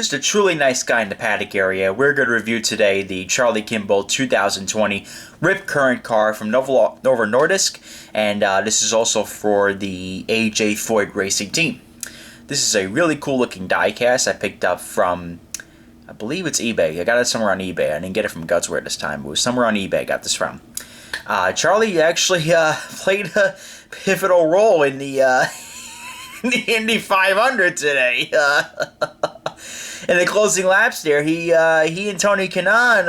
Just a truly nice guy in the paddock area. We're going to review today the Charlie Kimball 2020 RipKurrent car from Novo Nordisk, and this is also for the AJ Foyt Racing team. This is a really cool looking diecast I picked up from, I believe it's eBay. I got it somewhere on eBay. I didn't get it from Gutswear this time. It was somewhere on eBay I got this from. Charlie actually played a pivotal role in the Indy 500 today. In the closing laps there, he and Tony Kanaan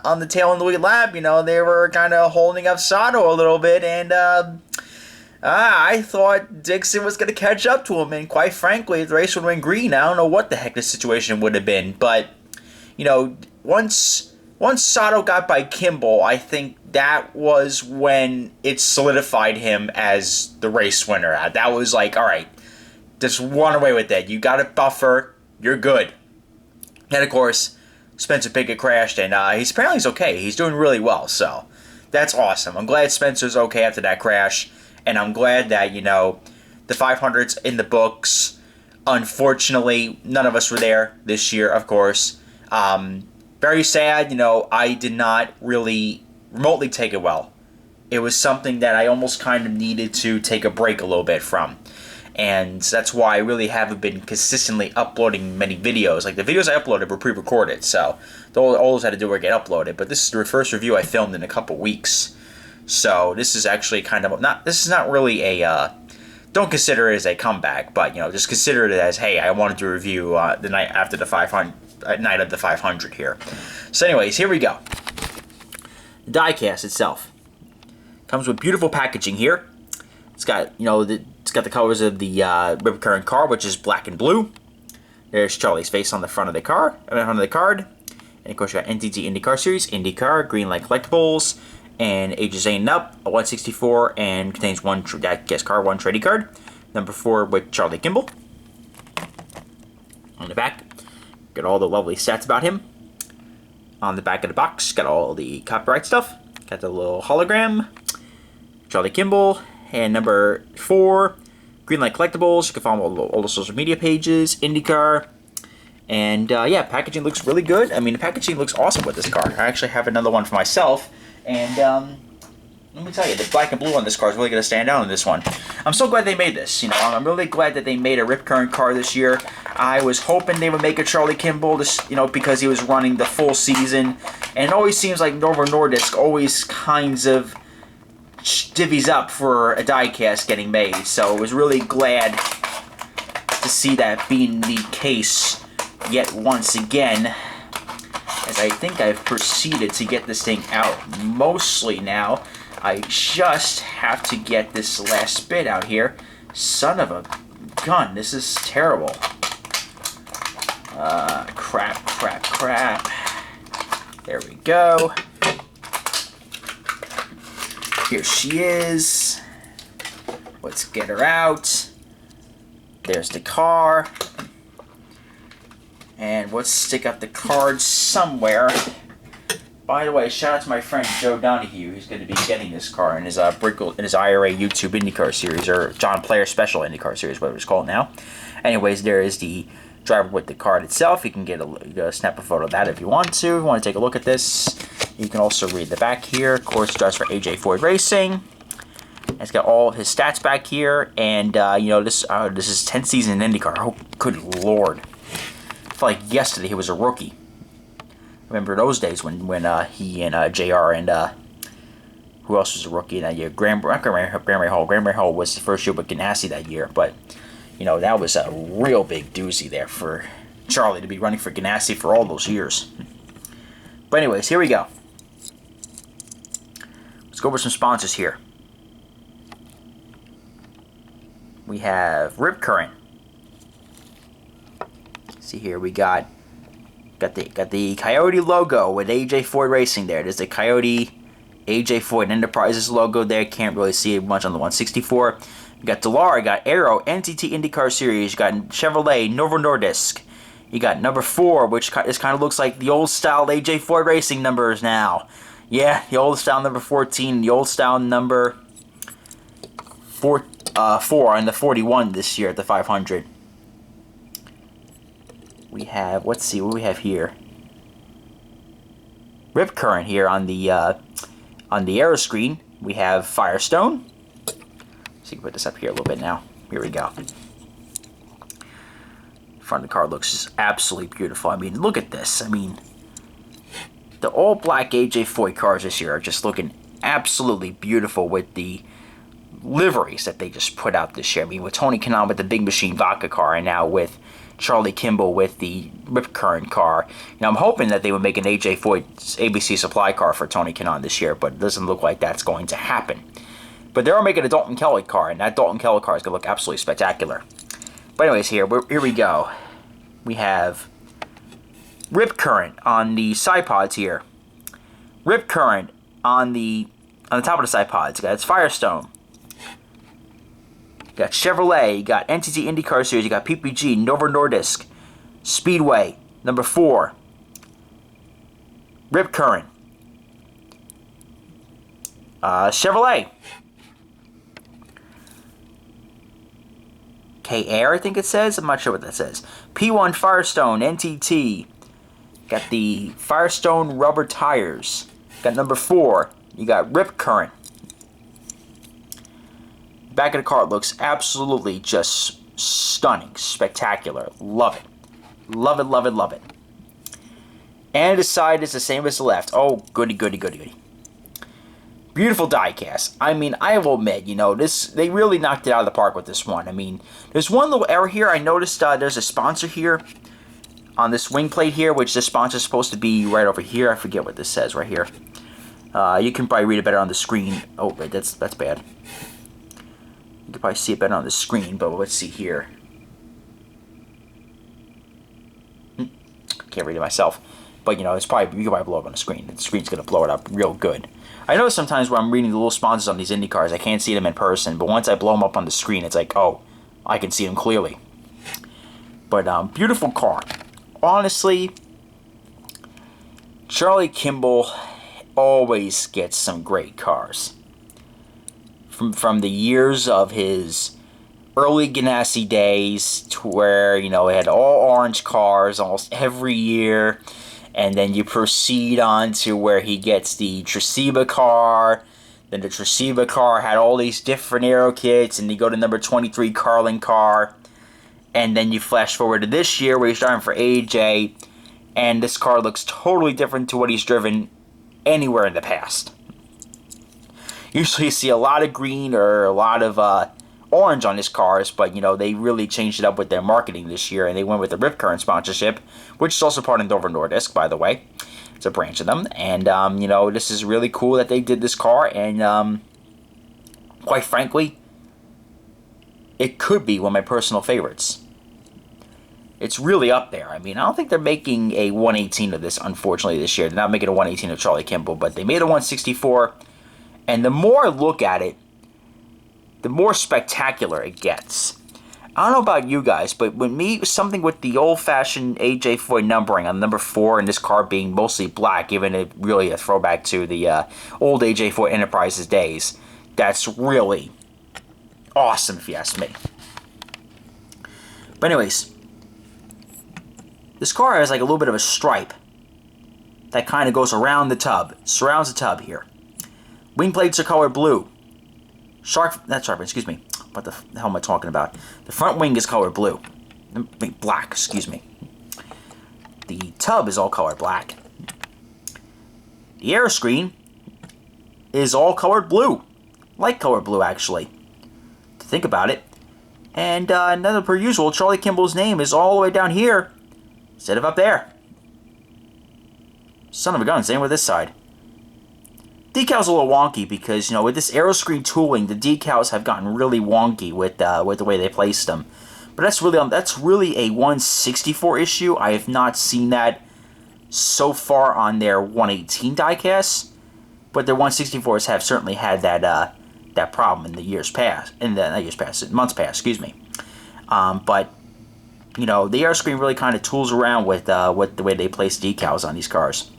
on the tail end of the lap, they were kind of holding up Sato a little bit, and I thought Dixon was going to catch up to him, and quite frankly, if the race would have been green, I don't know what the heck the situation would have been, but, once Sato got by Kimball, I think that was when it solidified him as the race winner. That was like, all right, just run away with that. You got a buffer. You're good. And, of course, Spencer Pigot crashed, and he's okay. He's doing really well, so that's awesome. I'm glad Spencer's okay after that crash, and I'm glad that, the 500's in the books. Unfortunately, none of us were there this year, of course. Very sad, I did not really remotely take it well. It was something that I almost kind of needed to take a break a little bit from. And that's why I really haven't been consistently uploading many videos. Like, the videos I uploaded were pre-recorded, so all those had to do were get uploaded. But this is the first review I filmed in a couple weeks. So this is actually kind of this is not really a, don't consider it as a comeback, but, just consider it as, hey, I wanted to review the night after the 500. Night of the 500 here. So anyways, here we go. The diecast itself comes with beautiful packaging here. It's got, it's got the colors of the RipKurrent car, which is black and blue. There's Charlie's face on the front of the car, on the front of the card. And of course you got NTT IndyCar Series, IndyCar, green light collectibles, and ages 8 and up, a 164, and contains one diecast card, one trading card. Number 4 with Charlie Kimball. On the back, got all the lovely stats about him. On the back of the box, got all the copyright stuff. Got the little hologram. Charlie Kimball. And number 4, Greenlight Collectibles. You can follow all the social media pages. IndyCar. And yeah, packaging looks really good. I mean, the packaging looks awesome with this car. I actually have another one for myself. And let me tell you, the black and blue on this car is really going to stand out in this one. I'm so glad they made this. I'm really glad that they made a RipKurrent car this year. I was hoping they would make a Charlie Kimball, because he was running the full season. And it always seems like Novo Nordisk always kinds of divvies up for a diecast getting made. So I was really glad to see that being the case yet once again, as I think I've proceeded to get this thing out mostly now. I just have to get this last bit out here. Son of a gun, this is terrible. Crap. There we go. Here she is. Let's get her out. There's the car. And let's stick up the card somewhere. By the way, shout out to my friend Joe Donahue. He's going to be getting this car in his IRA YouTube IndyCar Series, or John Player Special IndyCar Series, whatever it's called now. Anyways, there is the driver with the card itself. You can snap a photo of that if you want to. If you want to take a look at this, you can also read the back here. Of course, it drives for AJ Foyt Racing. It's got all of his stats back here, and this is 10th season in IndyCar. Oh, good lord! I felt like yesterday he was a rookie. Remember those days when he and JR and who else was a rookie in that year? Graham Hall was the first year with Ganassi that year, but that was a real big doozy there for Charlie to be running for Ganassi for all those years. But anyways, here we go. Let's go over some sponsors here. We have RipKurrent. See here, we got the Coyote logo with AJ Foyt Racing there. There's the Coyote AJ Foyt Enterprises logo there. Can't really see it much on the 164. You got Delar, you got Aero, NTT IndyCar Series, you got Chevrolet, Novo Nordisk. You got number 4, which kind of looks like the old style AJ Foyt Racing numbers now. Yeah, the old style number 14, the old style number 4 and the 41 this year at the 500. We have, let's see, what do we have here? RipKurrent here on the arrow screen. We have Firestone. So you can put this up here a little bit now. Here we go. Front of the car looks absolutely beautiful. I mean, look at this. I mean, the all-black AJ Foyt cars this year are just looking absolutely beautiful with the liveries that they just put out this year. I mean, with Tony Kanaan with the Big Machine Vodka car, and now with Charlie Kimball with the RipKurrent car. You know, I'm hoping that they would make an AJ Foyt ABC Supply car for Tony Kanaan this year, but it doesn't look like that's going to happen. But they are making a Dalton Kelley car, and that Dalton Kelley car is going to look absolutely spectacular. But anyways, here we go. We have RipKurrent on the side pods here. RipKurrent on the top of the side pods. That's Firestone. You got Chevrolet, you got NTT IndyCar Series, you got PPG, Novo Nordisk, Speedway, number 4. RipKurrent. Chevrolet. K-Air, I think it says. I'm not sure what that says. P1 Firestone, NTT. Got the Firestone rubber tires. Got number 4. You got RipKurrent. Back of the car looks absolutely just stunning, spectacular. Love it. Love it, love it, love it. And the side is the same as the left. Oh, goody, goody, goody, goody. Beautiful diecast. I mean, I will admit, you know, they really knocked it out of the park with this one. I mean, there's one little error here. I noticed there's a sponsor here on this wing plate here, which the sponsor is supposed to be right over here. I forget what this says right here. You can probably read it better on the screen. Oh, wait, that's bad. You can probably see it better on the screen, but let's see here. Can't read it myself. But, you know, you can probably blow up on the screen. The screen's going to blow it up real good. I know sometimes when I'm reading the little sponsors on these Indy cars, I can't see them in person. But once I blow them up on the screen, it's like, oh, I can see them clearly. But, beautiful car. Honestly, Charlie Kimball always gets some great cars. From the years of his early Ganassi days to where, you know, he had all orange cars almost every year. And then you proceed on to where he gets the Tresiba car. Then the Tresiba car had all these different aero kits. And you go to number 23 Carlin car. And then you flash forward to this year where he's driving for AJ. And this car looks totally different to what he's driven anywhere in the past. Usually you see a lot of green or a lot of orange on his cars, but, you know, they really changed it up with their marketing this year, and they went with the RipKurrent sponsorship, which is also part of Novo Nordisk, by the way. It's a branch of them, and, you know, this is really cool that they did this car, and, quite frankly, it could be one of my personal favorites. It's really up there. I mean, I don't think they're making a 118 of this, unfortunately, this year. They're not making a 118 of Charlie Kimball, but they made a 164. And the more I look at it, the more spectacular it gets. I don't know about you guys, but with me, something with the old-fashioned AJ Foyt numbering on number 4 and this car being mostly black, giving it really a throwback to the old AJ Foyt Enterprises days, that's really awesome if you ask me. But anyways, this car has like a little bit of a stripe that kind of goes around the tub, surrounds the tub here. Wing plates are colored blue. Excuse me. What the hell am I talking about? The front wing is colored blue. Black, excuse me. The tub is all colored black. The air screen is all colored blue. Light colored blue, actually. To think about it. And another per usual, Charlie Kimball's name is all the way down here instead of up there. Son of a gun, same with this side. Decal's a little wonky because, you know, with this aeroscreen tooling, the decals have gotten really wonky with the way they placed them. But that's really a 164 issue. I have not seen that so far on their 118 diecasts, but their 164s have certainly had that problem in the years past, months past, excuse me. But you know, the aeroscreen really kind of tools around with the way they place decals on these cars.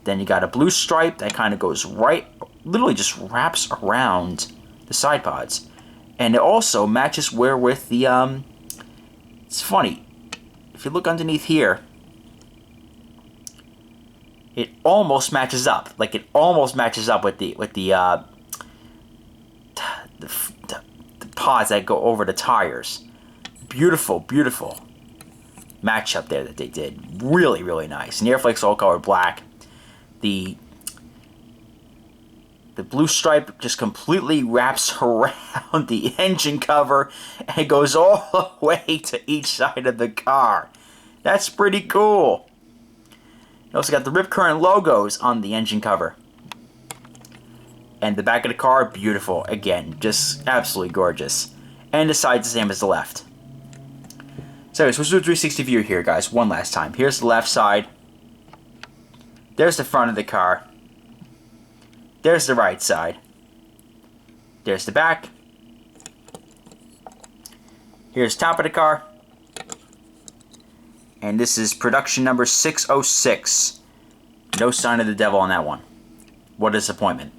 Then you got a blue stripe that kind of goes right, literally just wraps around the side pods. And it also matches with the, it's funny, if you look underneath here, it almost matches up. Like, it almost matches up with the pods that go over the tires. Beautiful, beautiful matchup there that they did. Really, really nice. And the air flakes all colored black. The blue stripe just completely wraps around the engine cover and goes all the way to each side of the car. That's pretty cool. You also got the RipKurrent logos on the engine cover. And the back of the car, beautiful. Again, just absolutely gorgeous. And the side's the same as the left. So let's do a 360 view here, guys, one last time. Here's the left side. There's the front of the car. There's the right side. There's the back. Here's top of the car. And this is production number 606. No sign of the devil on that one. What a disappointment.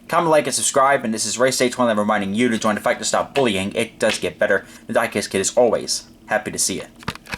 Comment, like, and subscribe. And this is Race Day 21 reminding you to join the fight to stop bullying. It does get better. The Diecast Kid is always happy to see you.